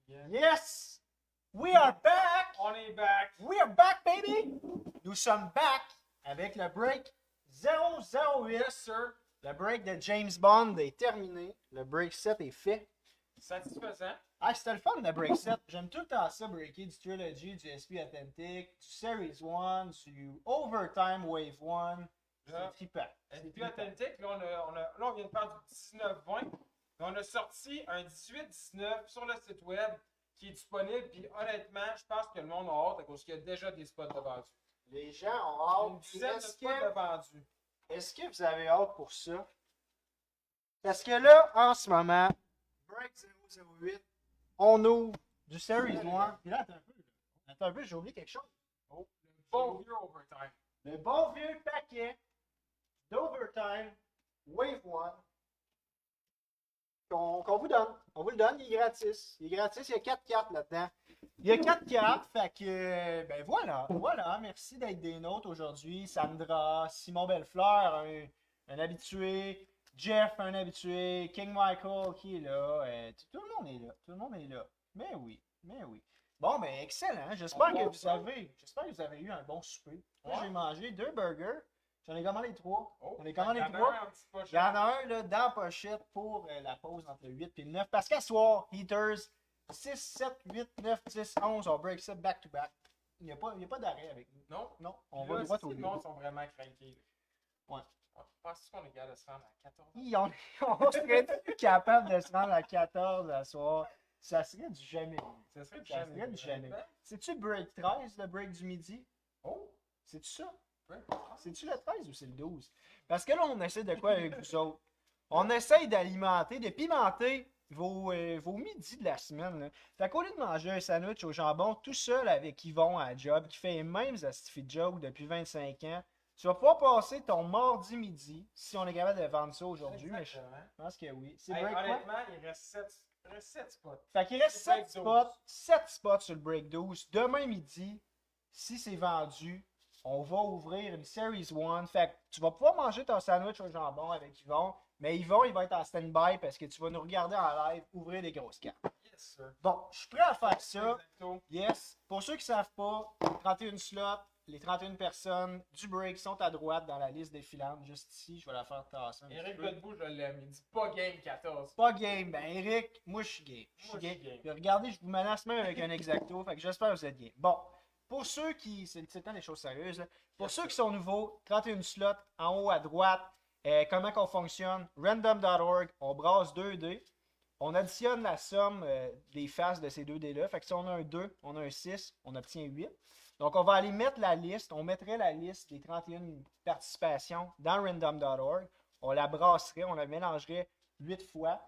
Yes! We are back! On est back! We are back, baby! Nous sommes back avec le break 008. Yes, sir! Le break de James Bond est terminé. Le break 7 est fait. Satisfaisant. Ah, c'était le fun de break 7. J'aime tout le temps ça, breaker du Trilogy, du SP Authentic, du Series 1, du Overtime Wave 1. C'est trippant. SP Authentic, là, on vient de faire du 19-20. On a sorti un 18-19 sur le site web qui est disponible. Puis honnêtement, je pense que le monde a hâte à cause qu'il y a déjà des spots de vendus. Les gens ont Une hâte. dizaine de spots de vendus. Est-ce que vous avez hâte pour ça? Parce que là, en ce moment, Break 008, on ouvre du Series 1. Puis là, attends un peu, j'ai oublié quelque chose. Oh, le bon vieux Overtime. Le bon vieux paquet d'Overtime Wave 1 qu'on vous donne. On vous le donne, il est gratis. Il est gratis, il y a 4 cartes là-dedans. Il y a 4 cartes, fait que, ben voilà, merci d'être des nôtres aujourd'hui. Sandra, Simon Bellefleur, un habitué, Jeff, un habitué, King Michael qui est là, tout le monde est là, Mais oui. Bon, ben excellent, j'espère que vous avez eu un bon souper. Moi, j'ai mangé 2 burgers. J'en ai commandé 3. J'en ai commandé 3. Il y en a un là, dans la pochette pour la pause entre le 8 et le 9. Parce qu'à soir, Heaters, 6, 7, 8, 9, 10, 11, on break ça back to back. Il n'y a pas d'arrêt avec nous. Non, on va droit au but. but. Les gens sont vraiment craqués. Ouais. Penses-tu qu'on est capable de se rendre à 14? On serait plus capable de se rendre à 14 à soir. Ça serait du jamais. Ça serait du jamais. C'est-tu break 13, le break du midi? Oh! C'est-tu ça? C'est-tu le 13 ou c'est le 12? Parce que là, on essaie de quoi avec vous autres? On essaie d'alimenter, de pimenter vos midis de la semaine. Là. Fait qu'au lieu de manger un sandwich au jambon tout seul avec Yvon à la job, qui fait les mêmes astifi joke depuis 25 ans, tu vas pouvoir passer ton mardi midi, si on est capable de vendre ça aujourd'hui, mais je pense que oui. C'est break honnêtement, il reste 7 spots. Fait qu'il reste 7 spots sur le break 12. Demain midi, si c'est vendu, on va ouvrir une Series 1. Fait que tu vas pouvoir manger ton sandwich au jambon avec Yvon. Mais Yvon, il va être en stand-by parce que tu vas nous regarder en live ouvrir des grosses cartes. Yes, sir. Bon, je suis prêt à faire ça. Exacto. Yes. Pour ceux qui ne savent pas, 31 slots, les 31 personnes du break sont à droite dans la liste défilante. Juste ici, je vais la faire tasser. Eric Godbout, je l'aime. Il dit pas game 14. Pas game. Ben, Eric, moi, je suis game. Je suis game. Puis regardez, je vous menace même avec un exacto. Fait que j'espère que vous êtes game. Bon. Pour ceux qui. C'est le temps des choses sérieuses. Là. Pour ceux qui sont nouveaux, 31 slots en haut à droite. Comment qu'on fonctionne? Random.org, on brasse 2 dés. On additionne la somme des faces de ces 2 dés-là. Fait que si on a un 2, on a un 6, on obtient 8. Donc on va aller mettre la liste. On mettrait la liste des 31 participations dans random.org. On la brasserait, on la mélangerait 8 fois.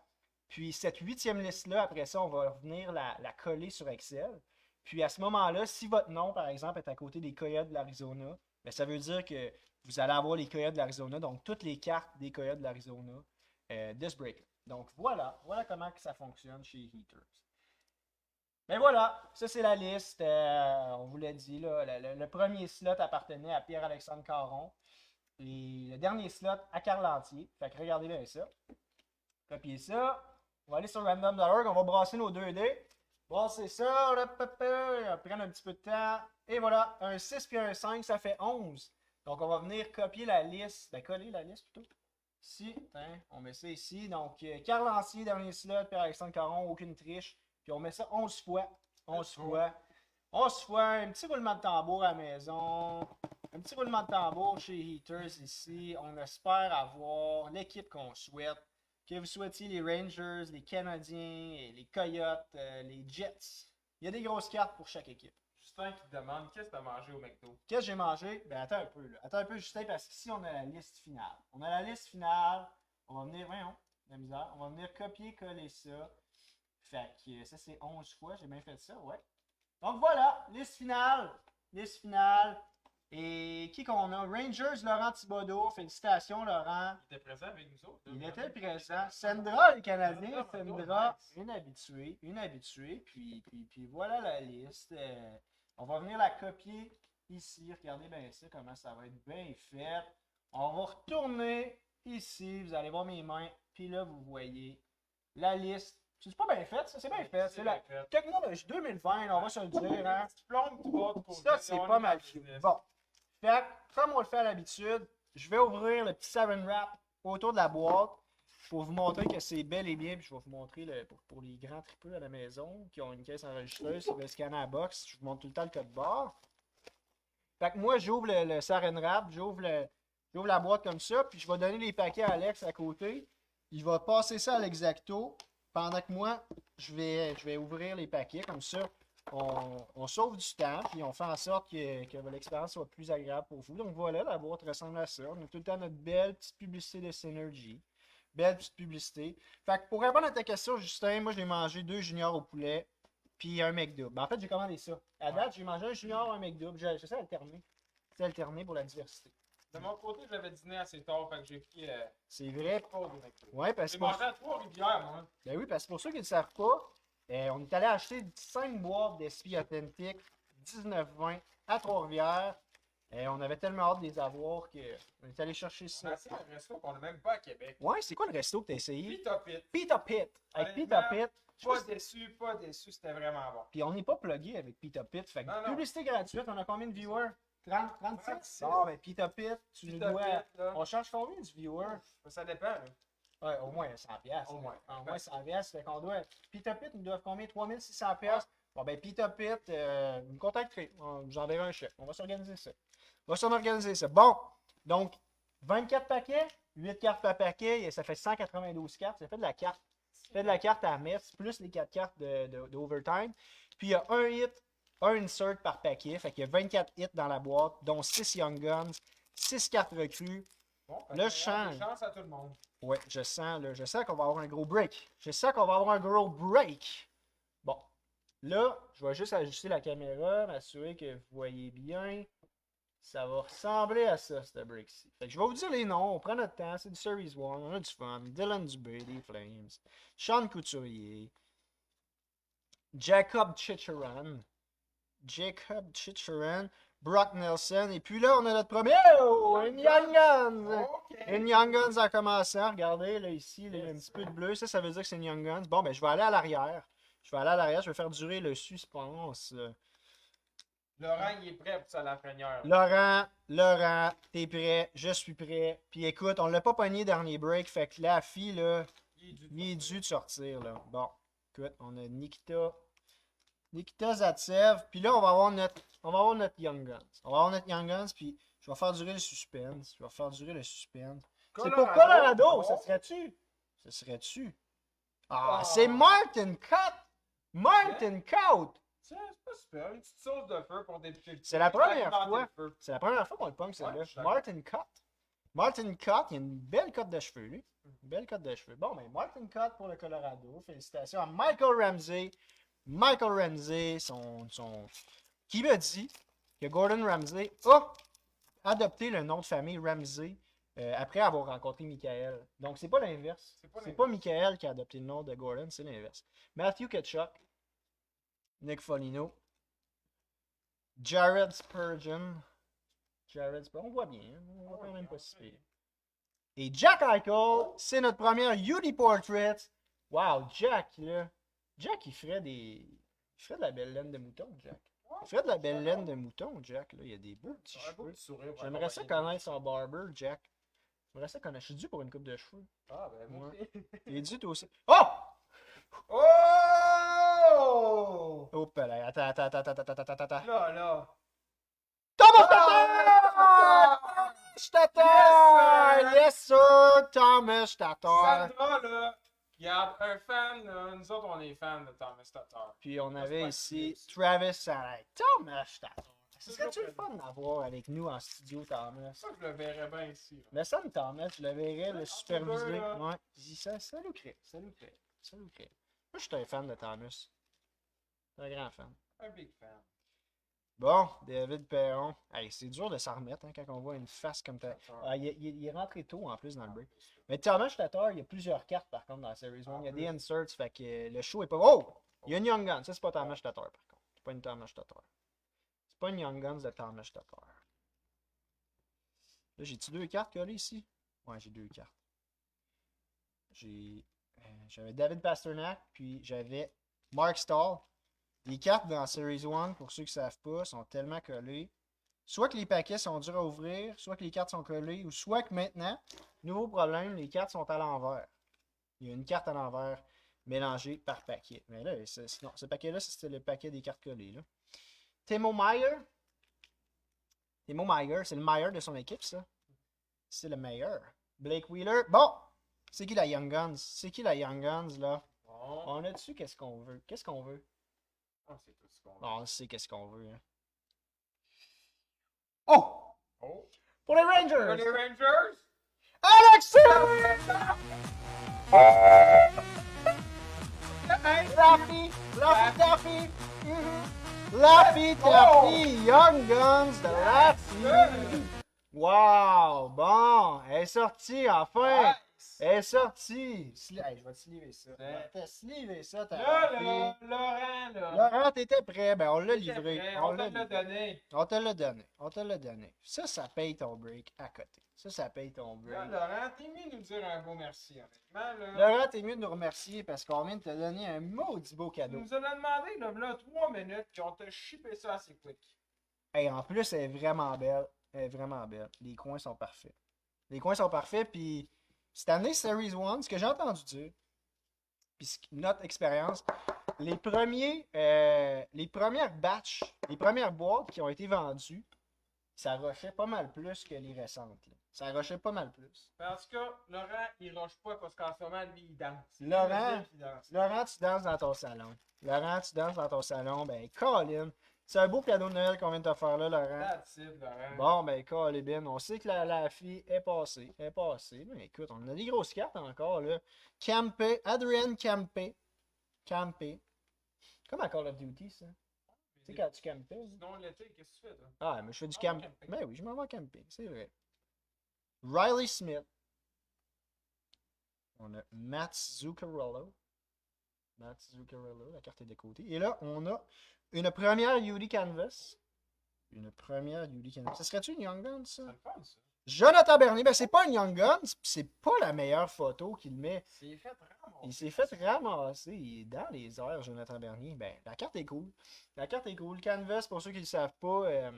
Puis cette 8e liste-là, après ça, on va venir la coller sur Excel. Puis à ce moment-là, si votre nom, par exemple, est à côté des Coyotes de l'Arizona, bien, ça veut dire que vous allez avoir les Coyotes de l'Arizona, donc toutes les cartes des Coyotes de l'Arizona de ce break. Donc voilà comment que ça fonctionne chez Heaters. Mais voilà, ça c'est la liste. On vous l'a dit, là, le premier slot appartenait à Pierre-Alexandre Caron. Et le dernier slot à Carl Lantier. Fait que regardez bien ça. Copiez ça. On va aller sur random.org, on va brasser nos 2 dés. Brasser ça, on va prendre un petit peu de temps. Et voilà, un 6 puis un 5, ça fait 11. Donc, on va venir copier la liste, coller la liste plutôt. Ici, on met ça ici. Donc, Carl Lancier, dernier slot, Pierre-Alexandre Caron, aucune triche. Puis on met ça 11 fois. 11 fois, un petit roulement de tambour à la maison. Un petit roulement de tambour chez Heaters ici. On espère avoir l'équipe qu'on souhaite. Que vous souhaitiez les Rangers, les Canadiens, les Coyotes, les Jets. Il y a des grosses cartes pour chaque équipe. Justin qui te demande qu'est-ce que tu as mangé au McDo. Qu'est-ce que j'ai mangé? Ben attends un peu là. Attends un peu Justin parce qu'ici on a la liste finale. On a la liste finale. On va venir, voyons, la misère. On va venir copier-coller ça. Fait que ça c'est 11 fois. J'ai bien fait ça, ouais. Donc voilà, liste finale. Liste finale. Et qui qu'on a? Rangers, Laurent Thibodeau. Félicitations, Laurent. Il était présent avec nous autres. Il était présent. Sandra, le Canadien. Sandra, une habituée. Puis voilà la liste. On va venir la copier ici. Regardez bien ça, comment ça va être bien fait. On va retourner ici. Vous allez voir mes mains. Puis là, vous voyez la liste C'est pas bien fait, ça. C'est bien fait. C'est la fait. technologie 2020, on va se le dire. Hein. Diplôme, tu vas te Ça, c'est pas mal fait. Bon. Fait que, comme on le fait à l'habitude, je vais ouvrir le petit Saran Wrap autour de la boîte pour vous montrer que c'est bel et bien. Puis je vais vous montrer pour les grands tripeux à la maison qui ont une caisse enregistreuse, qui veulent scanner la box. Je vous montre tout le temps le code barre. Fait que moi, j'ouvre le Saran Wrap, j'ouvre la boîte comme ça, puis je vais donner les paquets à Alex à côté. Il va passer ça à l'Exacto pendant que moi, je vais ouvrir les paquets comme ça. On sauve du temps, puis on fait en sorte que l'expérience soit plus agréable pour vous. Donc voilà, la boîte ressemble à ça. On a tout le temps notre belle petite publicité de Synergy. Belle petite publicité. Fait que pour répondre à ta question, Justin, moi j'ai mangé 2 juniors au poulet, puis un McDouble. Ben, en fait, j'ai commandé ça. À date, j'ai mangé un junior, un McDouble. J'essaie d'alterner. J'essaie d'alterner pour la diversité. De mon côté, j'avais dîné assez tard, fait que j'ai pris. C'est vrai. Pas de McDo. Ouais, parce J'ai que. mangé à Trois-Rivières, moi. Ben oui, parce que pour ceux qui ne le savent pas, on est allé acheter 5 boîtes d'Esprit Authentique 19-20 à Trois-Rivières. On avait tellement hâte de les avoir qu'on est allé chercher On a ça. essayé un resto qu'on n'a même pas à Québec. Ouais, c'est quoi le resto que tu as essayé? Pita Pit. Pita Pit. Avec Honnêtement, Pita Pit. Pas déçu, c'était vraiment bon. Puis on n'est pas plugué avec Pita Pit. Fait que Non, non. publicité gratuite, on a combien de viewers? 30, 36? 36. Ah, ben Pita Pit, tu nous Pita dois. Pit, là. On charge combien du viewer? Ça dépend, là. Ouais, au moins 100 pièces. Au moins. Au moins 100 pièces. Fait qu'on doit. Pita Pit nous doivent combien? 3600 pièces. Bon, ben Pita Pit, vous me contacterez. On vous enverra un chèque. On va s'organiser ça. Bon, donc, 24 paquets, 8 cartes par paquet, et ça fait 192 cartes. Ça fait de la carte. Ça fait de la carte à mettre, plus les 4 cartes d'overtime. Puis il y a un hit, un insert par paquet. Fait qu'il y a 24 hits dans la boîte, dont 6 Young Guns, 6 cartes recrues. Bon, Là, je sens. chance à tout le monde. Ouais, je sens qu'on va avoir un gros break. Bon, là, je vais juste ajuster la caméra, m'assurer que vous voyez bien. Ça va ressembler à ça, ce break-ci. Fait que je vais vous dire les noms, on prend notre temps, c'est du Series 1, on a du fun. Dylan Dubé, des Flames. Sean Couturier. Jacob Chicharan. Brock Nelson. Et puis là, on a notre premier. Oh! Une Young Guns! Une Young Guns a commencé. Regardez, là, ici, là, il y a un petit peu de bleu. Ça veut dire que c'est une Young Guns. Bon, ben, je vais aller à l'arrière. Je vais faire durer le suspense. Laurent, il est prêt pour ça, la première. Laurent, t'es prêt? Je suis prêt. Puis écoute, on l'a pas pogné dernier break. Fait que la fille, là, il est dû de sortir, là. Bon, écoute, on a Nikita Zaitsev. Puis là, on va avoir notre Young Guns. Puis je vais faire durer le suspense. C'est pour Colorado, ça serait-tu? Ah, c'est Martin Cott! Tiens, c'est pas super. Une petite sauce de feu pour débuter le feu. C'est la première Alimenter fois. le feu. C'est la première fois qu'on le pogne, celle-là. Ouais, je suis d'accord. Martin Cott, il a une belle cote de cheveux, lui. Une belle cote de cheveux. Bon, ben, Martin Cott pour le Colorado. Félicitations à Michael Ramsey. Qui me dit que Gordon Ramsay a adopté le nom de famille Ramsey après avoir rencontré Michael. Donc, c'est pas l'inverse. C'est pas Michael qui a adopté le nom de Gordon, c'est l'inverse. Matthew Tkachuk. Nick Foligno. Jared Spurgeon. On voit bien, hein? On voit quand même pas si pire. Et Jack Eichel, c'est notre première UD Portrait. Wow, Jack, là. Jack, il ferait de la belle laine de mouton, Jack. Il ferait de la belle laine de mouton, Jack, là. Il y a des beaux petits cheveux. J'aimerais ça connaître son barber, Jack. J'aimerais ça connaître. Je suis dû pour une coupe de cheveux. Ah, ben, moi aussi. T'es dû, toi aussi. Oh! Oh! Oh, là, attends. Là. Thomas Tatar! Yes, sir! Thomas Tatar! Sandra, là, regarde, un fan, là, nous autres, on est fans de Thomas Tatar. Puis on avait ici Travis Saleh. Thomas Tatar! Ce serait-tu le fun d'avoir avec nous en studio, Thomas? Ça, je le verrais bien ici. Là. Mais ça, Thomas, je le verrais le superviser. là. Ouais, ça lookerait. Moi, je suis un fan de Thomas. Un grand fan. Un big fan. Bon, David Perron. Hey, c'est dur de s'en remettre hein, quand on voit une face comme ça. Ah, il est rentré tôt en plus dans le break. Mais Thomas Tatar, il y a plusieurs cartes par contre dans la Series 1. Il y a des inserts, fait que le show est pas. Oh! Il y a une Young Guns. Ça, c'est pas Thomas Tatar par contre. C'est pas une Thomas Tatar. C'est pas une Young Guns de Thomas Tatar. Là, j'ai-tu 2 cartes collées ici? Ouais, j'ai 2 cartes. J'ai j'avais David Pastrnak, puis j'avais Mark Stahl. Les cartes dans Series 1, pour ceux qui ne savent pas, sont tellement collées. Soit que les paquets sont durs à ouvrir, soit que les cartes sont collées, ou soit que maintenant, nouveau problème, les cartes sont à l'envers. Il y a une carte à l'envers mélangée par paquet. Mais là, non, ce paquet-là, c'était le paquet des cartes collées. Là. Timo Meier. Timo Meier, c'est le meilleur de son équipe, ça. C'est le meilleur. Blake Wheeler. Bon! C'est qui la Young Guns? C'est qui la Young Guns, là? Bon. On a dessus qu'est-ce qu'on veut? Qu'est-ce qu'on veut? On sait tout ce qu'on veut. Bon, on sait qu'est-ce qu'on veut. Hein. Oh! Oh! Pour les Pour Rangers! les Rangers! Alexis! Laffy! Laffy Taffy! Laffy Taffy! Young Guns de Laffy! Wow! Bon! Elle est sortie enfin! Nice! Elle est sortie! Hey, je vais te sliver ça. Je vais te sliver ça, ta Laffy. Là, Laurent, là. Laurent, t'étais prêt? Ben, on l'a T'étais livré. prêt, On on te l'a l'a livré. donné. On te l'a donné. On te l'a donné. Ça paye ton break à côté. Ça paye ton Là, break. Laurent, t'es mieux de nous dire un beau merci, honnêtement. Là. Laurent, t'es mieux de nous remercier parce qu'on vient de te donner un maudit beau Tu cadeau. nous en as demandé, là, 3 minutes, puis on t'a shippé ça assez quick. Hey, en plus, elle est vraiment belle. Elle est vraiment belle. Les coins sont parfaits. Les coins sont parfaits, puis cette année, Series 1, ce que j'ai entendu dire, puis notre expérience, les premières batches, les premières boîtes qui ont été vendues, ça rushait pas mal plus que les récentes. Là. Ça rushait pas mal plus. Parce que Laurent, il rush pas parce qu'en ce moment, lui, il danse. Laurent, Il danse. Laurent, tu danses dans ton salon. Laurent, tu danses dans ton salon. Ben, Colin, c'est un beau cadeau de Noël qu'on vient de te faire là, Laurent. That's it, Laurent. Bon, ben, Colin, on sait que la fille est passée. Elle est passée. Mais écoute, on a des grosses cartes encore, là. Campé, Adrian Campé. Campé. Comme à Call of Duty, ça. Tu sais, quand tu campais. Là. Sinon, l'été, qu'est-ce que tu fais, toi? Ah, mais je fais du Ah, camp. camping. Ben oui, je m'en vais camper, c'est vrai. Riley Smith. On a Matt Zuccarello. Matt Zuccarello, la carte est de côté. Et là, on a une première Yuli Canvas. Une première Yuli Canvas. Ça serait-tu une Young Guns, ça? Ça le fun, ça. Jonathan Bernier, ben c'est pas une Young Guns, c'est pas la meilleure photo qu'il met. C'est fait vraiment. Il s'est fait ramasser. Il est dans les airs, Jonathan Bernier. Ben, la carte est cool. La carte est cool. Canvas, pour ceux qui ne le savent pas,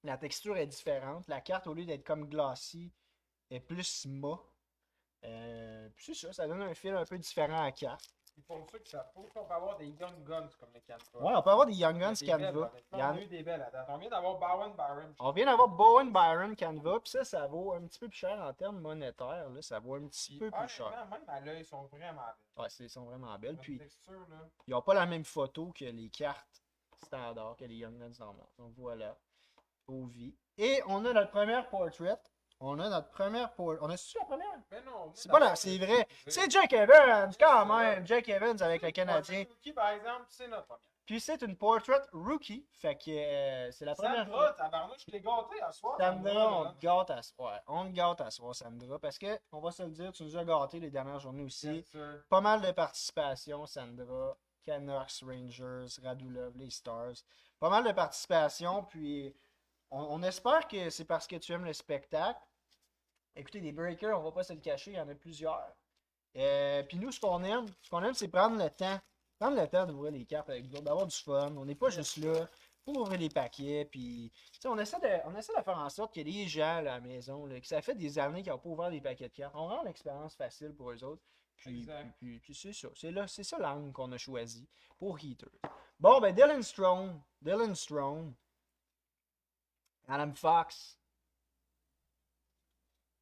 la texture est différente. La carte, au lieu d'être comme glossy, est plus mat. Puis c'est ça donne un fil un peu différent à la carte. Puis pour ceux qui savent pas, on peut avoir des Young Guns comme le Canva. Ouais, on peut avoir des Young Guns Il y a des belles, Canva. honnêtement, Il y en- On a eu des belles à date. On vient d'avoir Bowen Byron. On vient d'avoir Bowen Byron Canva, puis ça vaut un petit peu plus cher en termes monétaires. Là, ça vaut un petit peu plus cher. Honnêtement, même à l'œil, ils sont vraiment belles. Ouais, ils sont vraiment belles. La Puis, texture, là. ils n'ont pas la même photo que les cartes standards, que les Young Guns normales. Donc voilà, Ovi. Et on a notre première portrait. On a notre première portrait. On a-tu la première? Mais non. C'est pas là, c'est vrai. C'est Jake Evans, quand même. Jake Evans avec le Canadien. Qui, par exemple, c'est notre première. Puis c'est une portrait rookie. Fait que c'est la première Sandra, fois. tabarnouche, je t'ai gâté à soir. Sandra, on te gâte à soir. On te gâte à soir, Sandra. Parce que, on va se le dire, tu nous as gâté les dernières journées aussi. Pas mal de participation, Sandra. Canucks, Rangers, Radulov, les Stars. Pas mal de participation. Puis on espère que c'est parce que tu aimes le spectacle. Écoutez, des breakers, on va pas se le cacher, il y en a plusieurs. Puis nous, ce qu'on aime, c'est prendre le temps. Prendre le temps d'ouvrir les cartes avec vous autres, d'avoir du fun. On n'est pas juste là pour ouvrir les paquets. Puis, on essaie de faire en sorte que les gens là, à la maison, là, que ça fait des années qu'ils n'ont pas ouvert des paquets de cartes, on rend l'expérience facile pour eux autres. Puis c'est ça. C'est ça l'angle qu'on a choisi pour Heater. Bon, ben Dylan Strome, Adam Fox,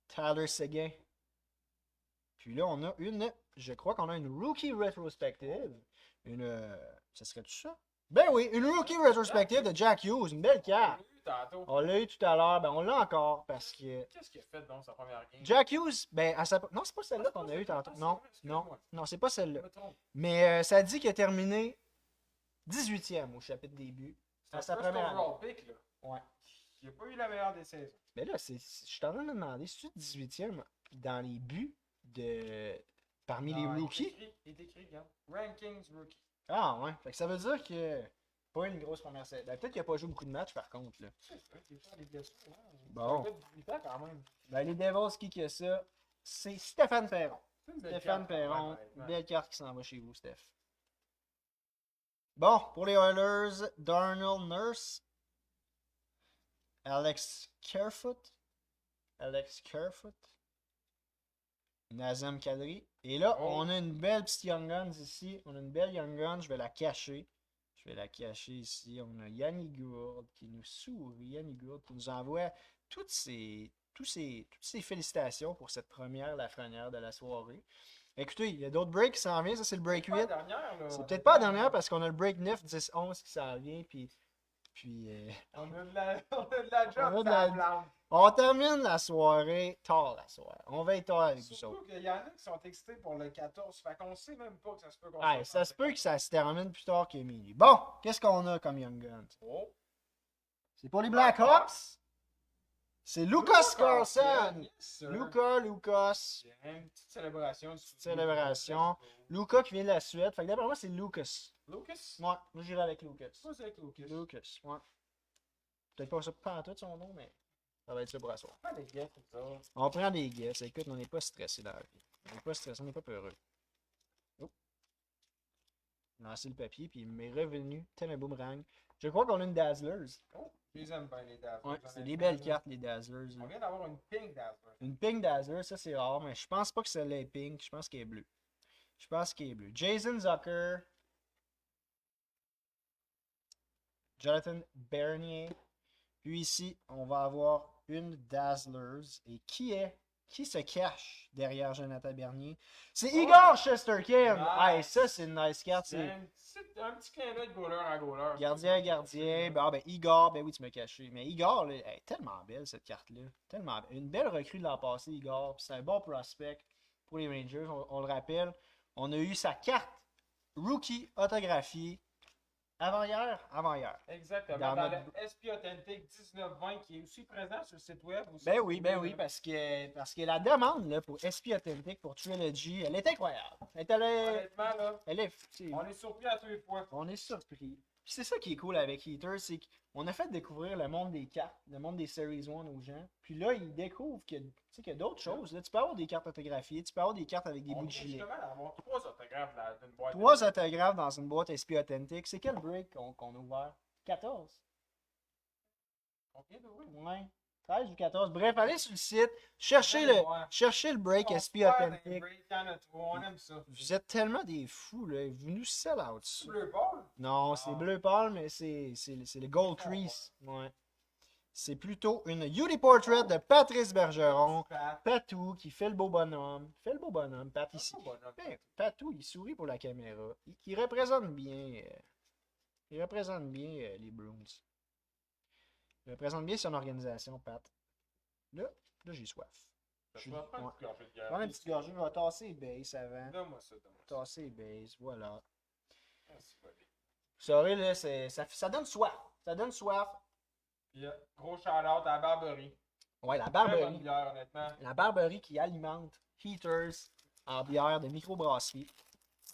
Tyler Seguin. Puis là, on a je crois qu'on a une rookie rétrospective. Ça serait tout ça? Ben oui, une rookie rétrospective de Jack Hughes, une belle carte. On l'a eu tout à l'heure, ben on l'a encore parce que. Qu'est-ce qu'il a fait dans sa première game? Jack Hughes, ben, non, c'est pas celle-là qu'on a eu tantôt. Non, c'est pas celle-là. Mais ça dit qu'il a terminé 18e au chapitre début. C'est sa première année. pick, là. Ouais. Il n'a pas eu la meilleure des saisons. Mais là, je suis en train de me demander, si tu 18e dans les buts parmi les rookies? Il est écrit, regarde. Rankings rookie. Ah ouais, fait que ça veut dire que pas une grosse première saison. Ben, peut-être qu'il n'a pas joué beaucoup de matchs par contre. Là. C'est ça, il fait des blessures. Hein. Bon. Il a fait 18 ans quand même. Ben, les Devils, qui a ça? C'est Stéphane Perron. C'est une belle Stéphane carte, quand même, Perron, honnêtement. belle carte qui s'en va chez vous, Steph. Bon, pour les Oilers, Darnell Nurse, Alex Kerfoot, Nazem Kadri. Et là, Oh. on a une belle petite Young Guns ici. On a une belle Young Guns, je vais la cacher. Je vais la cacher ici. On a Yanni Gourde qui nous sourit. Yanni Gourde qui nous envoie toutes ces félicitations pour cette première Lafrenière de la soirée. Écoutez, il y a d'autres breaks qui s'en viennent. Ça, c'est le break 8. C'est peut-être pas la dernière parce qu'on a le break 9, 10, 11 qui s'en vient. Puis On a de la job, On a de ça la- blâme. on termine la soirée tard la soirée. On va être tard avec vous autres. Surtout qu'il y en a qui sont excités pour le 14. Fait qu'on sait même pas que ça se peut qu'on Ouais, soit ça se en peut que ça se termine plus tard que minuit. Bon, qu'est-ce qu'on a comme Young Guns? Oh. C'est pour les Blackhawks. C'est Lucas Carlson. Yes, sir. Lucas. Il y a une petite célébration. Célébration. Lucas qui vient de la Suède. Fait que d'après moi, c'est Lucas. Lucas? Ouais, moi j'irai avec Lucas. Pas avec Lucas. Lucas, ouais. Peut-être pas ça pas tout son nom, mais ça va être ça pour la soirée. Pas les gars, c'est ça. On prend des guesses. Écoute, on n'est pas stressé dans la vie. On n'est pas stressé, on n'est pas peureux. Oh. Lancer le papier, puis il m'est revenu tel un boomerang. Je crois qu'on a une Dazzlers. Oh, je les aime bien, les Dazzlers. Ouais, c'est des belles cartes, les Dazzlers. On là. vient d'avoir une pink Dazzler. Une pink Dazzler, ça c'est rare, mais je pense pas que celle-là est pink. Je pense qu'elle est bleue. Je pense qu'elle est bleue. Jason Zucker. Jonathan Bernier. Puis ici, on va avoir une Dazzlers. Et qui se cache derrière Jonathan Bernier? C'est Igor Shesterkin! Nice. Hey, ça, c'est une nice carte. C'est C'est un petit clin d'œil de goaler à goaler. gardien à gardien. Ben Igor, ben oui, tu m'as caché. Mais Igor, là, elle est tellement belle, cette carte-là. Tellement belle. Une belle recrue de l'an passé, Igor. Puis c'est un bon prospect pour les Rangers. On le rappelle. On a eu sa carte rookie autographiée avant-hier. Exactement. Dans Dans notre- le SP Authentic 1920 qui est aussi présent sur le site web. Aussi, Ben oui, parce que la demande là, pour SP Authentic, pour Trilogy, elle est incroyable. Honnêtement, là, Elle est, tu sais, on est surpris à tous les fois. on est surpris. Puis c'est ça qui est cool avec Heater, c'est qu'on a fait découvrir le monde des cartes, le monde des Series 1 aux gens. Puis là, ils découvrent qu'il y a d'autres choses. Là, tu peux avoir des cartes autographiées, tu peux avoir des cartes avec des On bouts de vient gilet. justement d'avoir 3 autographes d'une boîte. 3 autographes dans une boîte SP Authentic. C'est quel break qu'on a ouvert? 14? Combien d'ouvrir? Ouais. 13 ou 14. Bref, allez sur le site, cherchez le break SP Authentic. On aime ça. Vous êtes tellement des fous, là. Vous nous sell out ça. Bleu pâle? Non, c'est Ah. bleu pâle, mais c'est le Gold Crease. Ouais. C'est plutôt une Beauty Portrait de Patrice Bergeron. Pat. Patou qui fait le beau bonhomme. Fait le beau bonhomme, Pat ici. Un bonhomme. Ben, Patou, il sourit pour la caméra. Il représente bien. Les Bruins. Il représente bien son organisation, Pat. Là j'ai soif. Je vais prendre une gorgée de Je vais prendre une petite gorgée, je vais tasser les bases avant. Donne-moi ça, donne-moi ça. Tasser les bases, voilà. Merci, buddy. Vous saurez, là, ça donne soif. Ça donne soif. Puis, gros shout-out à la Barberie. Ouais, la Très bonne Barberie. bière, honnêtement. La Barberie qui alimente Heaters en bière de microbrasserie.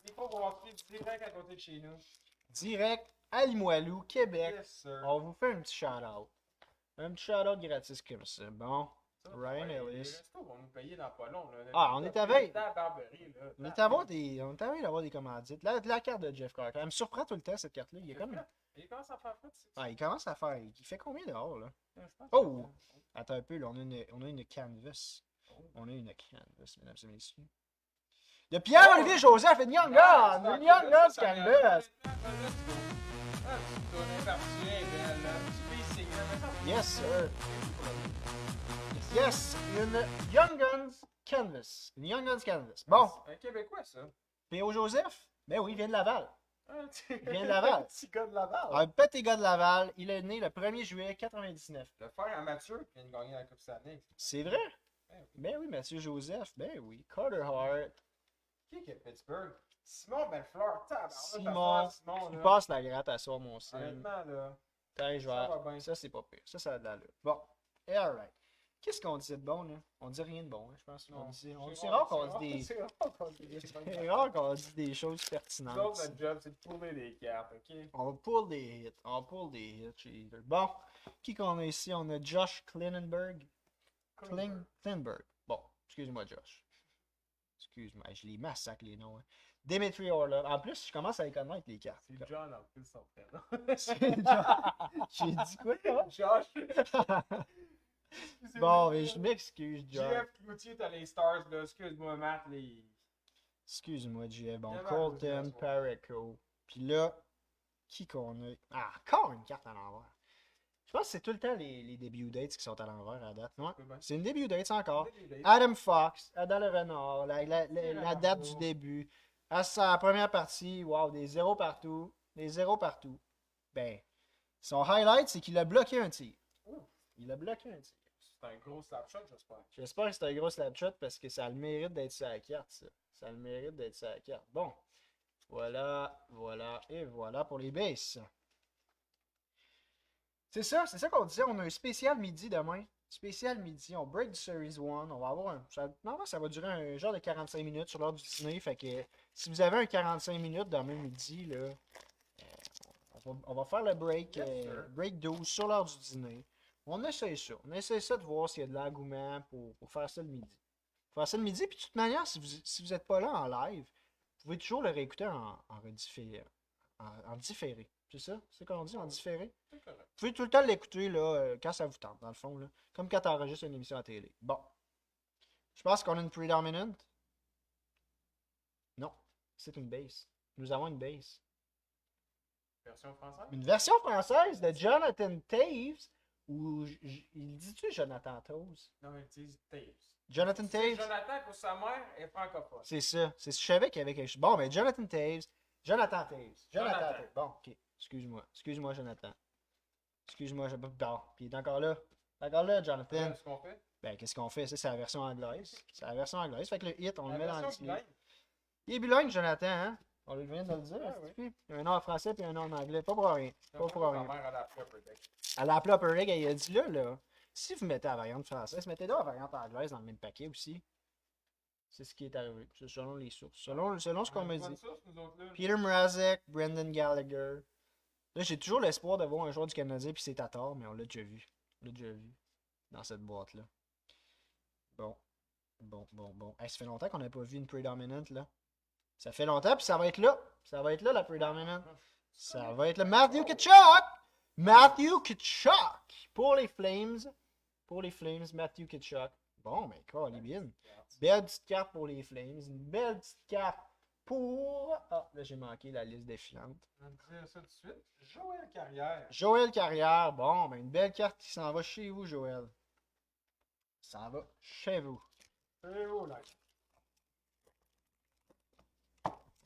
Microbrasserie direct à côté de chez nous. Direct à Limoilou, Québec. Yes, sir. On vous fait un petit shout-out. Un petit shout-out gratis comme ça. Bon. Ça, Ryan ouais, Ellis. Les restos vont nous payer dans pas long. Là. Ah, on est à veille. À la Barberie, là. On est à voir d'avoir des commandites. La carte de Jeff Carter. Elle me surprend tout le temps, cette carte-là. Il est comme. Il commence à faire froid, c'est Ah, il commence à faire. Il fait combien dehors, là? Je pense Oh! Attends un peu, là. On a une canvas. On a une canvas, mesdames et messieurs. De Pierre-Olivier Joseph et Young Guns! Une Young Guns canvas! Yes, sir. Yes, une Young Guns canvas. Une Young Guns canvas. Bon, Un Québécois, ça. P.O. Joseph? Ben oui, il vient de Laval. Il vient de Laval. Un petit gars de Laval. Un petit gars de Laval. Il est né le 1er juillet 99. Le frère à Mathieu qui vient de gagner la Coupe Stanley. C'est vrai? Ben oui. Ben oui, Mathieu Joseph. Ben oui. Carter Hart. Qui est Pittsburgh? Simon Bellefleur. Simon. Simon, Il là. passe la gratte à soi, mon sim. Honnêtement, là. Tiens, je vais. Ça va bien. Ça, c'est pas pire. Ça a de l'allure. Bon. Et alright. Qu'est-ce qu'on dit de bon, là? On dit rien de bon, hein, je pense. C'est rare qu'on dit des. C'est rare qu'on dit des C'est rare qu'on dit des choses Nous pertinentes. autres, notre job, c'est de trouver des cartes, ok? On pull des hits. On pull des hits chez Heater. Bon. Qui qu'on a ici? On a Josh Klinenberg. Klinenberg. Bon. Excusez-moi, Josh. Excuse-moi, je les massacre les noms. Hein. Dimitri Orlov. En plus, je commence à les connaître les cartes. C'est John en plus, son prénom. C'est John. J'ai dit quoi, toi? Josh. Bon, mais je m'excuse, John. Jeff Cloutier, t'as les Stars, là. Excuse-moi, Matt, les. Excuse-moi, Jeff. Bon, Il y avait Colton, un peu de Pareco. Puis là, qui qu'on a? Ah, encore une carte à l'envers. Je pense que c'est tout le temps les début dates qui sont à l'envers à la date. Ouais. C'est une début date encore. Adam Fox, Adal Renard, la date du début. À sa première partie, wow, des zéros partout. Des zéros partout. Ben, son highlight, c'est qu'il a bloqué un tir. Il a bloqué un tir. C'est un gros slapshot, j'espère. J'espère que c'est un gros slapshot parce que ça a le mérite d'être sur la carte, ça. Ça a le mérite d'être sur la carte. Bon. Voilà, voilà et voilà pour les bases. C'est ça qu'on disait. On a un spécial midi demain. Spécial midi. On break du Series 1. On va avoir un. Normalement, ça va durer un genre de 45 minutes sur l'heure du dîner. Fait que si vous avez un 45 minutes demain midi, là, on va faire le break, break 12 sur l'heure du dîner. On essaie ça. On essaie ça de voir s'il y a de l'engouement pour faire ça le midi. Faire ça le midi. Puis de toute manière, si vous n'êtes pas là en live, vous pouvez toujours le réécouter en différé. C'est ça? C'est qu'on dit en différé? C'est correct. Vous pouvez tout le temps l'écouter là, quand ça vous tente, dans le fond. Là. Comme quand tu enregistres une émission à télé. Bon. Je pense qu'on a une predominant. Non. C'est une base. Nous avons une base. Version française? Une version française de Jonathan Taves. Ou il dit-tu Jonathan Toews? Non, ils disent Taves. Jonathan Taves. Jonathan, pour sa mère, est francophone. C'est ça. Je savais qu'il y avait quelque chose. Bon, mais Jonathan Taves. Jonathan Taves. Jonathan Taves. Bon, ok. Excuse-moi. Excuse-moi, Jonathan. Excuse-moi, je... Bon, puis il est encore là. Encore là, Jonathan. Qu'est-ce qu'on fait? Ben, qu'est-ce qu'on fait? Ça, c'est la version anglaise. C'est la version anglaise. Fait que le hit, on le met dans le version titre. Il est bilingue, Jonathan, hein? On vient de le dire. Ah, oui. Il y a un nom en français puis un nom en anglais. Pas pour rien. Pas pour rien. Sa mère, elle a appelé Upper Deck. À la Upper Deck, elle a dit là, si vous mettez la variante française, mettez-la la variante anglaise dans le même paquet aussi. C'est ce qui est arrivé. C'est selon les sources. Selon ce qu'on me dit. Peter Mrazek, Brendan Gallagher. Là, j'ai toujours l'espoir de voir un joueur du Canadien, puis c'est à tort, mais on l'a déjà vu. On l'a déjà vu. Dans cette boîte-là. Bon. Hey, ça fait longtemps qu'on n'a pas vu une predominant, là. Ça fait longtemps, puis ça va être là. Ça va être là, la predominant. Ça va être le Matthew Tkachuk! Matthew Tkachuk! Pour les Flames. Pour les Flames, Matthew Tkachuk. Bon, mais quoi, il est bien. Belle petite carte pour les Flames. Une belle petite carte pour... Ah, là, j'ai manqué la liste défilante. Je vais te dire ça tout de suite. Joël Carrière. Joël Carrière. Bon, ben une belle carte qui s'en va chez vous, Joël. Ça va chez vous. C'est où, là?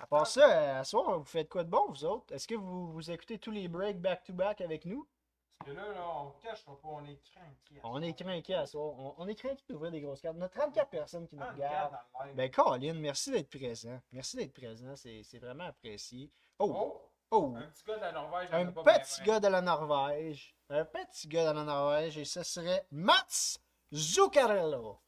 À part ça, à soir, vous faites quoi de bon, vous autres? Est-ce que vous écoutez tous les breaks back-to-back avec nous? Parce que là, on cache pas, on est craqués. On est craqués à soir. On est craqués d'ouvrir des grosses cartes. On a 34 personnes qui nous regardent. Dans le live. Ben, Colin, merci d'être présent. Merci d'être présent. C'est vraiment apprécié. Oh! Oh! Oh! Un petit gars de la Norvège. Un petit gars de la Norvège. Un petit gars de la Norvège. Et ce serait Mats Zuccarello.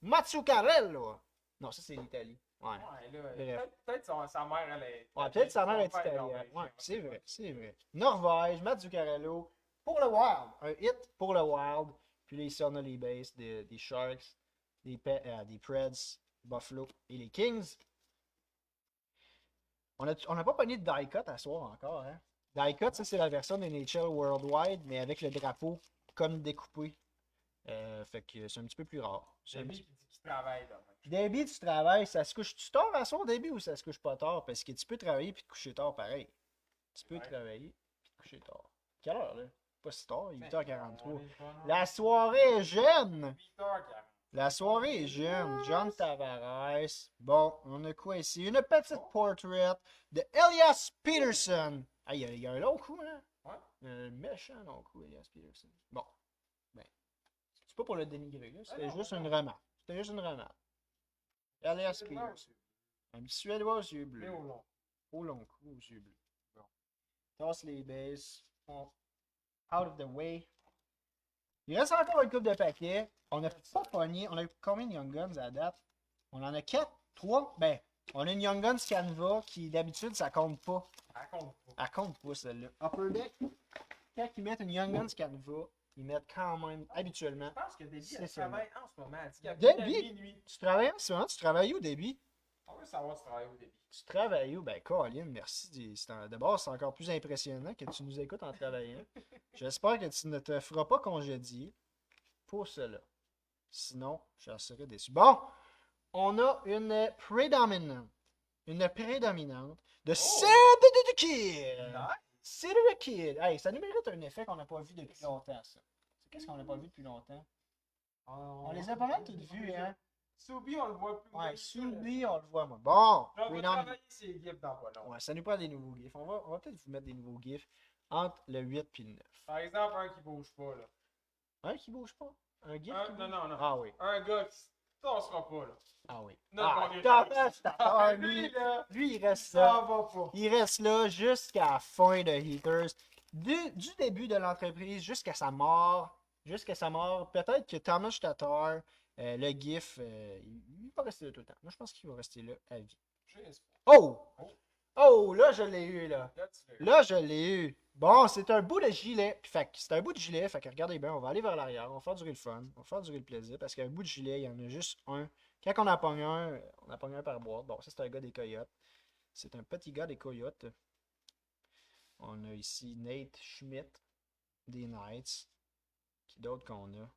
Mats Zuccarello. Non, ça, c'est l'Italie. Ouais. Ouais, là, Bref. peut-être sa mère, elle est. Ouais, peut-être sa mère est Son père italienne. norvégien. Ouais, c'est vrai, c'est vrai. Norvège, Mats Zuccarello. Pour le Wild. Un hit pour le Wild. Puis les Sonny Base, des Sharks, des Preds, Buffalo et les Kings. On n'a pas pogné de die cut à soir encore. Hein? Die cut, ça c'est la version NHL Worldwide, mais avec le drapeau comme découpé. Fait que c'est un petit peu plus rare. J'ai mis qui travaille là. Début, tu travailles, ça se couche-tu tard à soir, début, ou ça se couche pas tard? Parce que tu peux travailler puis te coucher tard pareil. Tu peux travailler puis te coucher tard. Quelle heure là? Pas si tard, il est 8h43. La soirée est jeune! 8h40. La soirée est jeune. John Tavares. Bon, on a quoi ici? Une petite portrait de Elias Peterson. Ah, il y a un long coup, hein? Ouais. Un méchant long coup, Elias Peterson. Bon. Ben, c'est pas pour le dénigrer, là. C'était juste une remarque. C'était juste une remarque. Elias Peterson. Un petit Suédois aux yeux bleus. Mais au long. Au long coup, aux yeux bleus. Bon. Tasse les bases. Out of the way. Il reste encore une coupe de paquets. On a pas pogné. On a combien de Young Guns à date? On en a 4, 3. Ben, on a une Young Guns Canva qui d'habitude ça compte pas. Raconte pas. Elle compte pas celle-là. Upper Deck, quand ils mettent une Young Guns Canva, ils mettent quand même habituellement. Je pense que Debbie, C'est elle ça. travaille en ce moment. Elle dit qu'elle Debbie? vient à minuit. Tu travailles en ce moment? Tu travailles où, Debbie? On veut savoir si tu travailles au début. Tu travailles où? Ben, Colin, merci. D'abord, c'est encore plus impressionnant que tu nous écoutes en travaillant. J'espère que tu ne te feras pas congédier pour cela. Sinon, je serais déçu. Bon, on a une prédominante. Une prédominante de Cedric Kid. Nice. Cedric Kid. Hey, ça nous mérite un effet qu'on n'a pas vu depuis longtemps, ça. Qu'est-ce qu'on n'a pas vu depuis longtemps? On les a pas mal toutes vues, hein? Subi, on le voit plus. Ouais, Sulby, on le voit, moi. Bon, On va prédominant. travailler ses gifs dans pas long. Ouais, ça nous prend des nouveaux gifs. On va peut-être vous mettre des nouveaux gifs entre le 8 et le 9. Par exemple, un qui bouge pas, là. Un qui bouge pas? Un gif qui bouge? Non. Ah oui. Un gars qui... Ça, on sera pas, là. Ah oui. Notre Ah, bon Thomas Tatar, lui, là, lui, il reste ça là. va pas. Il reste là jusqu'à la fin de Heaters. Du début de l'entreprise jusqu'à sa mort. Peut-être que Thomas Tatar, le GIF, il va rester là tout le temps. Moi, je pense qu'il va rester là à vie. J'ai espoir. Oh! Oh. Oh, là, je l'ai eu, là. Là, tu l'as eu. Là, je l'ai eu. Bon, c'est un bout de gilet. Fait que c'est un bout de gilet. Fait que regardez bien, on va aller vers l'arrière. On va faire durer le fun. On va faire durer le plaisir. Parce qu'un bout de gilet, il y en a juste un. Quand on en pogne un, on en pogne un par boîte. Bon, ça, c'est un gars des Coyotes. C'est un petit gars des Coyotes. On a ici Nate Schmidt des Knights. Qui d'autre qu'on a?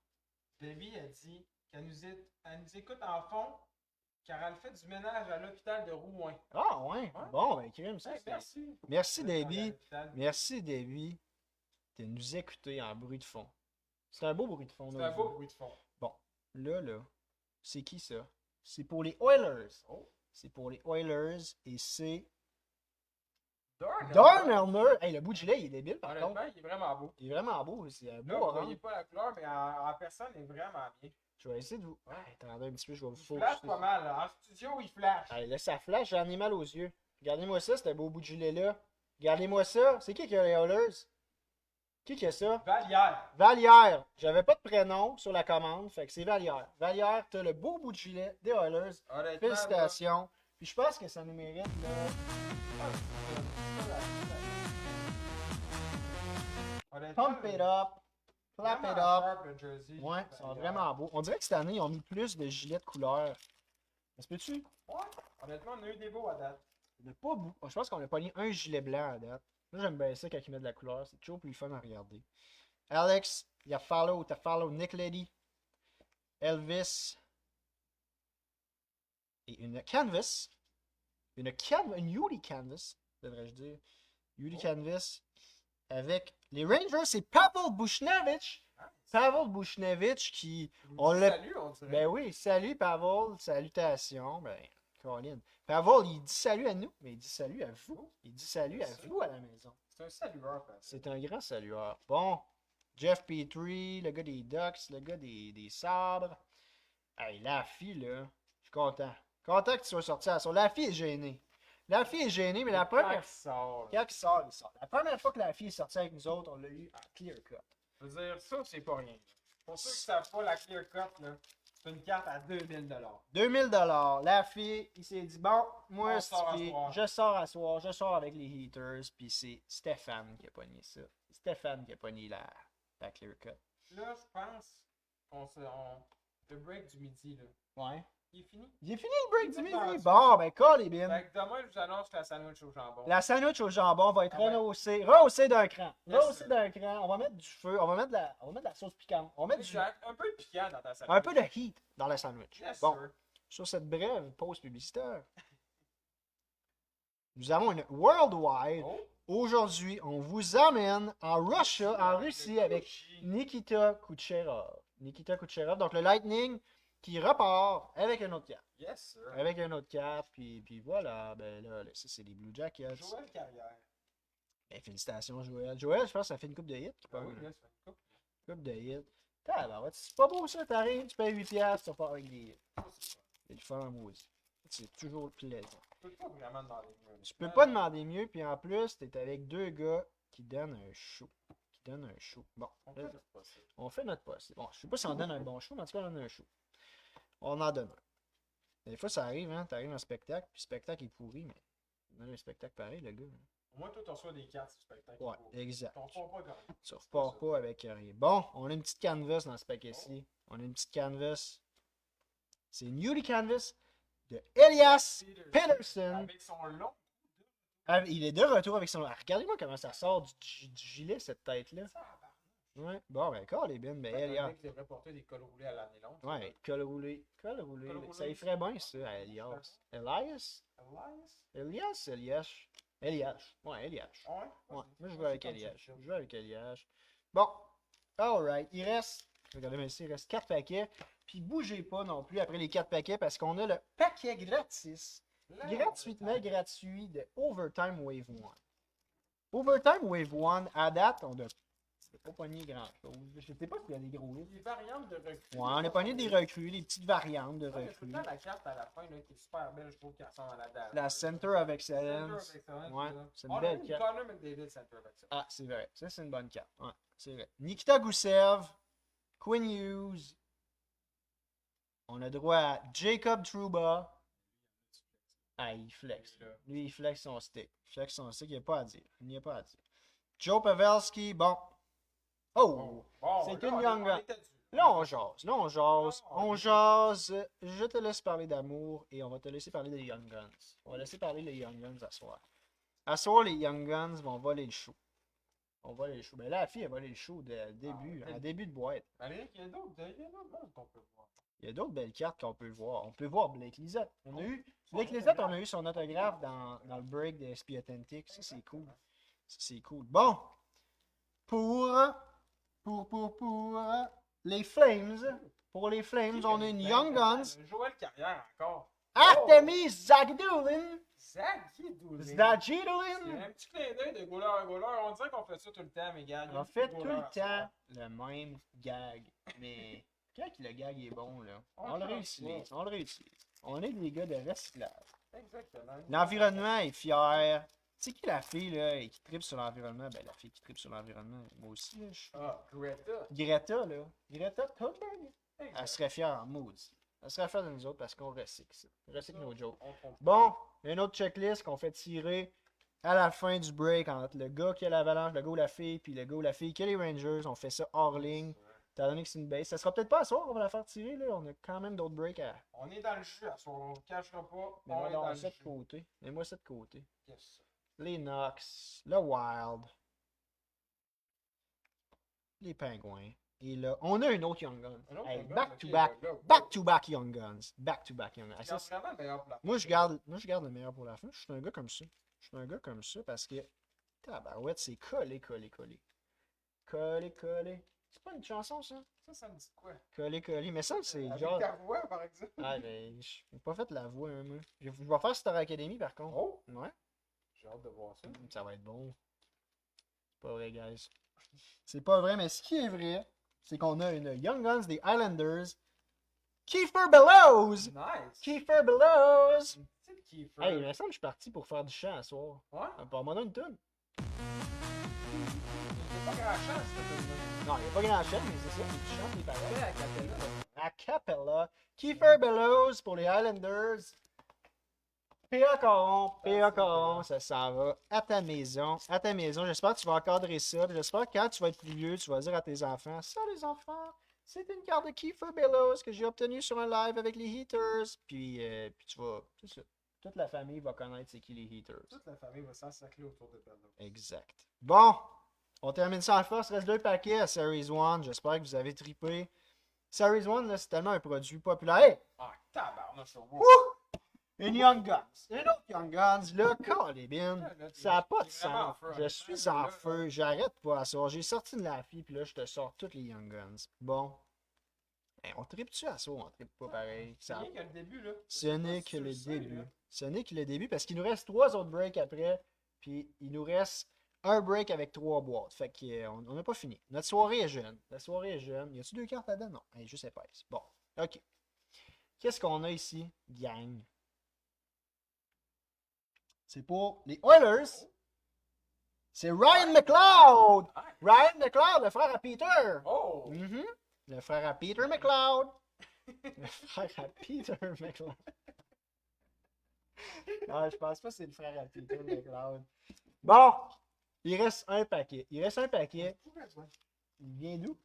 Debbie a dit qu'elle nous écoute en fond car elle fait du ménage à l'hôpital de Rouen. Ah, ouais. Ouais. Bon, ben, crime, ça. Hey, c'est- merci. Merci, Elle est à Davy. l'hôpital. Merci, Davy, de nous écouter en bruit de fond. C'est un beau bruit de fond. C'est là, un beau vous. bruit de fond. Bon, là, c'est qui ça? C'est pour les Oilers. Oh. C'est pour les Oilers et c'est Darn. Darnell. Hey, le bout de gilet, il est débile par contre. Honnêtement, il est vraiment beau. Il est vraiment beau. C'est un Là, beau vous orange. voyez pas la couleur, mais en personne, il est vraiment bien. Je vais essayer de vous. Ouais, attendez un petit peu, je vais vous Il flash focuser. pas mal. Là. En studio, il flash. Hey, là, ça flash, j'en ai mal aux yeux. Regardez-moi ça, ce beau bout de gilet-là. Regardez-moi ça. C'est qui a les Oilers? Qui a ça? Valière. Valière. J'avais pas de prénom sur la commande, fait que c'est Valière. Valière, t'as le beau bout de gilet des Oilers. Honnêtement, Félicitations. Puis je pense que ça nous mérite là. Honnêtement, Pump it up. Clap it vraiment up. sharp, le jersey. Ouais, ils sont Valière. vraiment beaux. On dirait que cette année, ils ont mis plus de gilets de couleur. Ça se peut-tu? Ouais. Honnêtement, on a eu des beaux à date. Il y en a pas beaucoup. Je pense qu'on a pogné un gilet blanc à date. Moi, j'aime bien ça quand ils mettent de la couleur. C'est toujours plus fun à regarder. Alex, t'as follow Nick Lady, Elvis et une canvas. Une Yuli canvas, devrais-je dire. Yuli canvas avec les Rangers, c'est Pavel Buchnevich. Pavel Buchnevich qui. On l'a. Salut, on dirait. Ben oui, salut Pavel, salutations. Ben, Colin. Pavel, il dit salut à nous, mais il dit salut à vous. Il dit salut à vous à la maison. C'est un salueur, parce que. C'est un grand salueur. Bon, Jeff Petrie, le gars des Ducks, le gars des Sabres. Hey, la fille, là, je suis content. Content que tu sois sorti à ça. La fille est gênée. La fille est gênée, mais la première fois. sort. Quand il sort, il sort. La première fois que la fille est sortie avec nous autres, on l'a eu en clear cut. Je veux dire, ça, c'est pas rien. Pour ceux qui savent pas, la clear cut, là, c'est une carte à 2000 $. 2000 $. La fille, il s'est dit, bon, moi, On sort à c'est- soir. je sors à soir, je sors avec les Heaters, puis c'est Stéphane qui a pogné ça. Stéphane qui a pogné la clear cut. Là, je pense le break du midi, là, Ouais. il est fini. Il est fini le break du C'est midi. parti. Bon, ben, call les bins. Fait que demain, je vous annonce que la sandwich au jambon. La sandwich au jambon va être Ah ouais. rehaussée d'un cran. Yes, Rehaussée sir. d'un cran. On va mettre du feu, on va mettre de la sauce piquante. On va mettre Exact. Un peu piquant dans ta sandwich. un peu de heat dans la sandwich. Yes, Bon, sir. sur cette brève pause publicitaire, nous avons une Worldwide. Oh. Aujourd'hui, on vous amène en Russia, en Russie, avec Gucci. Nikita Kucherov. Nikita Kucherov, donc le Lightning qui repart avec un autre cap. Yes, sir. Avec un autre cap, puis voilà, ben là, ça c'est les Blue Jackets. Joël Carrière. Ben, félicitations, Joël. Joël, je pense que ça fait une coupe de hits. Ah oui, là, ça fait une couple. Coupe de hits. Tabarouette, c'est pas beau ça, t'arrives, tu payes 8$, tu repars avec des hits. Ça, c'est ça. C'est le fun, maudit. C'est toujours plaisant. Tu peux pas vraiment demander mieux. Tu peux pas demander mieux, puis en plus, t'es avec deux gars qui donnent un show. Bon, On là, peut pas ça. on fait notre possible. Bon, je sais pas si on donne un bon show, mais en tout cas, on donne un show. On en donne un. Des fois, ça arrive, hein. T'arrives en spectacle, puis le spectacle est pourri, mais on donne un spectacle pareil, le gars. Au moins, toi, tu reçois des cartes sur le spectacle. Ouais, exact. T'en reçois pas grand. Tu repars pas avec rien. Bon, on a une petite canvas dans ce paquet-ci. On a une petite canvas. C'est une Yuli Canvas de Elias Peterson. Avec son long. Il est de retour avec son. Regardez-moi comment ça sort du gilet, cette tête-là. Ouais. Bon, ben, les bines, mais Elias. Il devrait porter des cols roulés à l'année longue. Ouais, col roulé. Col roulé. Ça y ferait bien, ça, à Elias. Elias? Elias. Ouais, Elias. Ouais, moi je joue avec Elias. Bon, alright. Il reste. Regardez, mais ici, il reste 4 paquets. Puis bougez pas non plus après les 4 paquets parce qu'on a le paquet gratis. Gratuitement gratuit de Overtime Wave 1. Overtime Wave 1, à date, on a pas pogné grand-chose. Je sais pas s'il y a des gros hits. Des variantes de recrues. Ouais, on a pogné des recrues, des petites variantes de recrues. Il y a la carte à la fin là, qui est super belle, je trouve qu'elle ressemble à la date. La Center of Excellence. Ouais, c'est une belle carte. Connor McDavid Center of Excellence. Ah, c'est vrai. Ça, c'est une bonne carte. Ouais, c'est vrai. Nikita Gusev, Quinn Hughes. On a droit à Jacob Trouba. Ah, il flex. Lui, il flex son stick. Il n'y a pas à dire. Joe Pavelski, bon. Oh! C'est une Young Gun. Là, on jase. Je te laisse parler d'amour et on va te laisser parler des Young Guns. On va laisser parler les Young Guns à soir. À soir, les Young Guns vont voler le show. Ben, la fille, elle va voler le show dès début de boîte. Il y a d'autres mondes qu'on peut voir. Il y a d'autres belles cartes qu'on peut voir. On peut voir Blake Lizotte. Blake Lizotte, on a eu son autographe dans le break de SP Authentic. Ça, c'est cool. Bon. Pour les Flames. Pour les Flames, on a une Young Guns. Joël Carrière encore. Artemis Zagdulin. Zagdulin. C'est un petit clin d'œil de goaler à goaler. On dirait qu'on fait ça tout le temps, mes gars. On fait tout le temps le même gag. Mais quand le gag est bon, là, on le réutilise. On est des gars de recyclage. Exactement. L'environnement est fier. Tu sais qui la fille là, qui tripe sur l'environnement? Ben, la fille qui tripe sur l'environnement, moi aussi. Là, Greta, là. Greta Thunberg. Elle serait fière en maudit. Elle serait fière de nous autres parce qu'on recycle ça. On recycle nos jokes. Bon, une autre checklist qu'on fait tirer à la fin du break entre le gars qui a l'avalanche, le gars ou la fille, puis le gars ou la fille qui a les Rangers. On fait ça hors ligne. Étant donné que c'est une base. Ça sera peut-être pas à soir qu'on va la faire tirer, là. On a quand même d'autres breaks à. On est dans le jus à soir. On ne cachera pas. Mets-moi ça de côté. Yes. Les Knox, le Wild, les Pingouins. Et là, on a une autre Young Guns. Back-to-back Young Guns. Moi, je garde le meilleur pour la fin. Je suis un gars comme ça. Parce que, tabarouette, c'est collé. C'est pas une chanson, ça? Ça me dit quoi? Collé. Mais ça, c'est genre. Avec ta voix, par exemple. Ah, mais j'ai pas fait la voix, moi. Je vais faire Star Academy, par contre. Oh! Ouais. J'ai hâte de voir ça. Ça va être bon. C'est pas vrai, guys. C'est pas vrai, mais ce qui est vrai, c'est qu'on a une Young Guns des Islanders. Kiefer Bellows! Nice! Kiefer Bellows! C'est Kiefer. Hey, il me semble que je suis parti pour faire du chant ce soir. Ouais? Pour m'en donner une toune. Il n'y a pas grand chant, cette non, il n'y a pas grand chant, mais c'est ça, tu chantes les paroles. A cappella. A cappella. Kiefer Bellows pour les Islanders. P.A. Caron, ça s'en va à ta maison. J'espère que tu vas encadrer ça. J'espère que quand tu vas être plus vieux, tu vas dire à tes enfants, ça les enfants, c'est une carte de Kiefer Bellows que j'ai obtenue sur un live avec les Heaters. Puis tu vas, c'est ça. Toute la famille va connaître c'est qui les Heaters. Toute la famille va s'ensacrer autour de Bellows. Exact. Bon, on termine ça en force. Il reste 2 paquets à Series 1. J'espère que vous avez trippé. Series 1, là, c'est tellement un produit populaire. Hey! Ah, tabarnouche, Une Young Guns. Une autre Young Guns. Là, calébine. Ça n'a pas de sens. Je suis en feu. J'arrête pas à soir. J'ai sorti de la fille, puis là, je te sors toutes les Young Guns. Bon. Hey, on tripe-tu à soir? On tripe pas pareil. Ce n'est que le début, là. Ce n'est que le début. Parce qu'il nous reste 3 autres breaks après. Puis il nous reste un break avec 3 boîtes. Fait qu'on n'a pas fini. Notre soirée est jeune. La soirée est jeune. Y a-tu 2 cartes là-dedans? Non. Elle est juste épaisse. Bon. OK. Qu'est-ce qu'on a ici, gang? C'est pour les Oilers. C'est Ryan McLeod. Ryan McLeod, le frère à Peter. Oh! Le frère à Peter McLeod. Le frère à Peter McLeod. Ah, je pense pas que c'est le frère à Peter McLeod. Bon, il reste un paquet. Il vient d'où?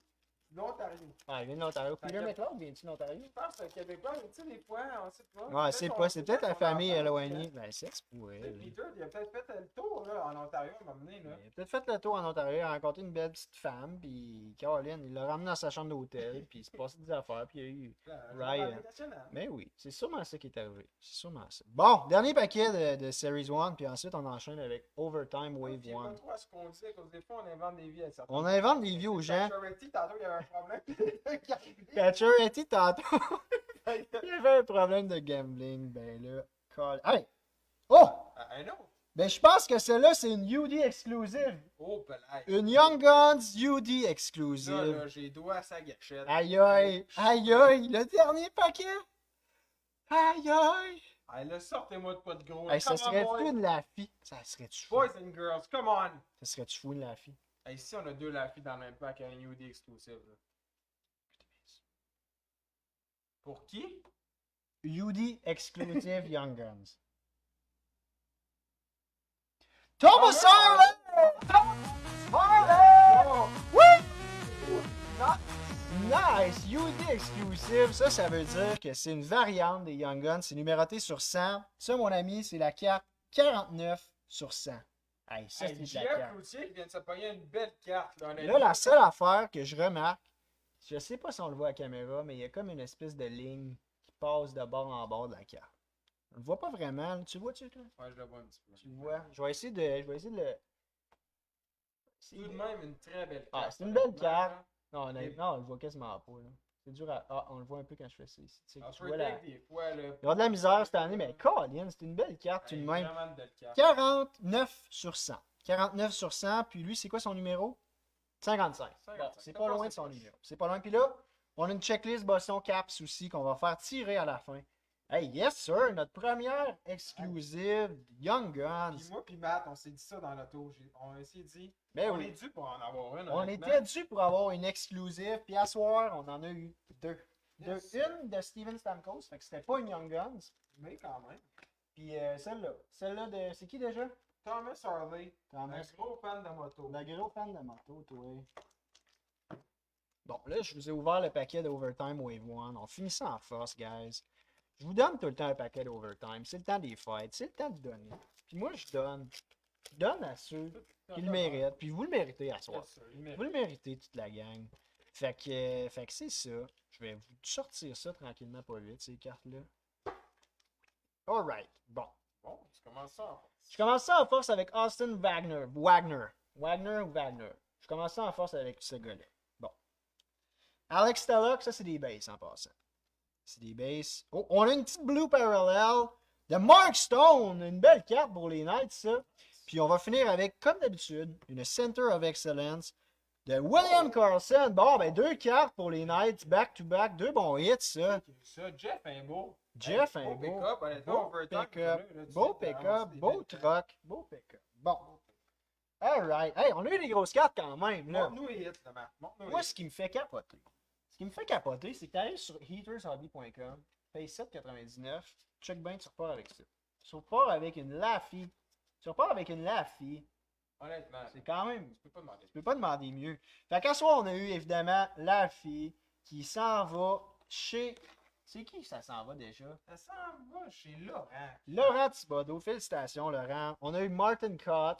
L'Ontario. Ah, il vient de l'Ontario. Peter Fait que- McLeod vient-tu de l'Ontario? Je pense que c'est un Québécois, mais tu sais, des fois, on sait pas. Ouais, c'est pas. C'est peut-être la famille éloignée. Ben, ça se pourrait. Tu sais, là. Peter, il a peut-être fait le tour là, en Ontario à un moment donné. Là. Il a peut-être fait le tour en Ontario, il a rencontré une belle petite femme, puis Caroline, il l'a ramené dans sa chambre d'hôtel, puis il s'est passé des affaires, puis il y a eu. Ryan. Mais oui, c'est sûrement ça qui est arrivé. C'est sûrement ça. Bon, dernier paquet de Series 1, puis ensuite on enchaîne avec Overtime Wave Je sais pas 1. trop à ce qu'on dit, à cause des fois, on invente des vies à certains. On invente des vies aux gens. Pacioretty, tantôt, il y avait un problème. Pacioretty, tantôt, il y avait un problème de gambling, ben là. Hey! Oh! Un autre. Ben je pense que celle-là, c'est une UD exclusive. Oh, belay. Une Young Guns UD Là, exclusive. là, j'ai les doigts à sa gâchette. Aïe aïe, aïe aïe, le dernier paquet. Aïe aïe. Hey, là, sortez-moi de quoi de gros. Hey, ça Come on, serait boys. fou une Laffy. Ça serait-tu fou? Boys and girls, come on. Ça serait-tu fou une Laffy? Hey, ici, on a deux Laffy dans le même pack, un UD exclusive. Là. Pour qui? UD Exclusive Young Guns. Thomas Harley! Harley! Oui! Nice! UD Exclusive, ça veut dire que c'est une variante des Young Guns. C'est numéroté sur 100. Ça, mon ami, c'est la carte 49 sur 100. Hey, ça, Hey, c'est de la Jeff carte. Cloutier qui vient de se pogner une belle carte. Là, Là, la seule affaire que je remarque, je sais pas si on le voit à la caméra, mais il y a comme une espèce de ligne qui passe de bord en bord de la carte. On le voit pas vraiment. Là. Tu le vois-tu, toi? Ouais, je le vois un petit peu. Tu le vois? Je vais essayer de le... Tout de même, une très belle carte. Ah, c'est une belle honnêtement, carte. là. Non, honnêtement, on le voit quasiment pas. Là. C'est dur à... Ah, on le voit un peu quand je fais ça ici. Tu sais, Ah, tu vois la... des fois, là. Il y aura de la misère cette année, mais Colin, c'est une belle carte tout Hey, de même. vraiment une belle carte. 49 sur 100. 49 sur 100, puis lui, c'est quoi son numéro? 55. Bon, 55. c'est pas loin de son numéro. C'est pas loin. Puis là, on a une checklist Boston Caps aussi qu'on va faire tirer à la fin. Hey, yes sir, notre première exclusive Young Guns. Puis moi puis Matt, on s'est dit ça dans l'auto. On s'est dit, Ben on oui. est dû pour en avoir une. On honnêtement. était dû pour avoir une exclusive, puis à soir, on en a eu deux. Yes. Une de Steven Stamkos, fait que c'était pas une Young Guns. Mais quand même. Puis celle-là. Celle-là de. C'est qui déjà? Thomas Harley, Thomas. un gros fan de moto. Le gros fan de moto, toi. Bon, là, je vous ai ouvert le paquet d'Overtime Wave 1. On finit ça en force, guys. Je vous donne tout le temps un paquet d'Overtime. C'est le temps des fêtes. C'est le temps de donner. Puis moi, je donne. Je donne à ceux qui le méritent. Puis vous le méritez à soir. Yes, sir, il mérite. Vous le méritez, toute la gang. Fait que c'est ça. Je vais vous sortir ça tranquillement, pas vite, ces cartes-là. Alright. Bon. Bon, tu commences ça. Je commence ça en force avec Austin Wagner. Wagner ou Wagner. Je commence ça en force avec ce gars-là. Bon. Alex Stalock, ça c'est des bases en passant. C'est des bases. Oh, on a une petite blue parallel de Mark Stone. Une belle carte pour les Knights, ça. Puis on va finir avec, comme d'habitude, une Center of Excellence de William Carlson. Bon, ben deux cartes pour les Knights, back-to-back. Deux bons hits, ça. Ça, Jeff est beau. Jeff, Hey, un beau beau. pick-up, honnêtement, Beau overtime, pick-up. là, tu Beau sais, pick-up. vraiment, c'est Beau des belles truck. Beau pick-up. Bon. Alright. Hey, on a eu des grosses cartes quand même, là. Montre-nous les hits, là, Matt. Montre-nous Moi, les ce qui me fait capoter, c'est que tu arrives sur heatershobby.com, paye 7,99, check bien, tu repars avec ça. Tu repars avec une Laffy. Honnêtement, C'est quand même. tu peux pas demander. Tu peux pas demander mieux. Fait qu'à soi, on a eu évidemment Laffy qui s'en va chez. C'est qui ça s'en va déjà? Ça s'en va chez Laurent. Laurent Thibodeau. Félicitations, Laurent. On a eu Martin Cott.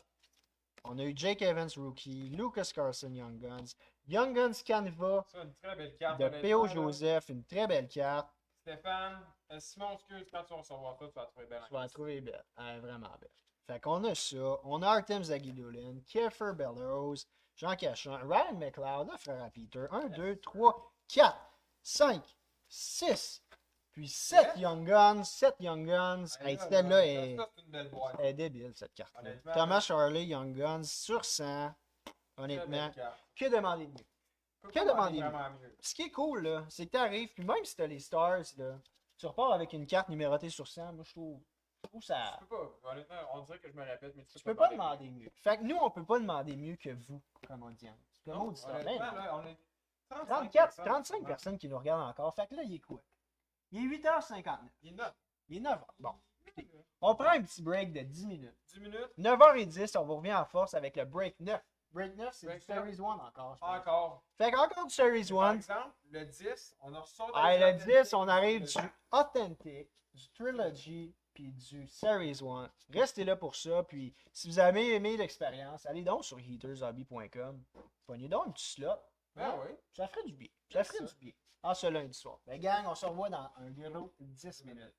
On a eu Jake Evans Rookie. Lucas Carlson Young Guns. Young Guns Canva Ça, une très belle carte. de honnêtement, P.O. là. Joseph. Une très belle carte. Stéphane, Simon, excuse, quand tu vas recevoir ça, tu vas la trouver belle. Tu vas la trouver belle. Elle est vraiment belle. Fait qu'on a ça. On a Artem Zagidulin, Kiefer Bellows, Jean Cachan, Ryan McLeod, le frère à Peter. 1, 2, 3, 4, 5, 6, puis 7 Young Guns. 7 Young Guns. Hey, celle-là est, Ça, c'est une belle boîte. est débile, cette carte-là. Honnêtement, Thomas Harley, Young Guns, sur 100. Très Honnêtement, belle carte. que demander de mieux? Peux Que pas demander vraiment mieux. Ce qui est cool, là, c'est que t'arrives, puis même si t'as les Stars, là, tu repars avec une carte numérotée sur 100. Moi, je trouve ça. Tu peux pas. Honnêtement, on dirait que je me répète, mais Tu peux pas demander mieux. Fait que nous, on peut pas demander mieux que vous, comme audience. C'est le mot du temps. Ben, Honnêtement, là, on est 34, 35 personnes qui nous regardent encore. Fait que là, il est quoi? Il est 8h59. Il est 9. Il est 9h. Bon, on prend un petit break de 10 minutes. 10 minutes. 9h10, on vous revient en force avec le break 9 Break 9, c'est du Break 9. Series 1 encore. Je pense. Encore. Fait qu'encore du Series Par 1. exemple, le 10, on en ressort Ah, le 10, on arrive du du Authentic, du Trilogy, puis du Series 1. Restez là pour ça. Puis si vous avez aimé l'expérience, allez donc sur heatershobby.com. Prenez donc un petit slot. Ben oui. Ça ferait du bien. Ça ferait ça. du bien. En ce lundi soir. Ben gang, on se revoit dans un gros 10 minutes.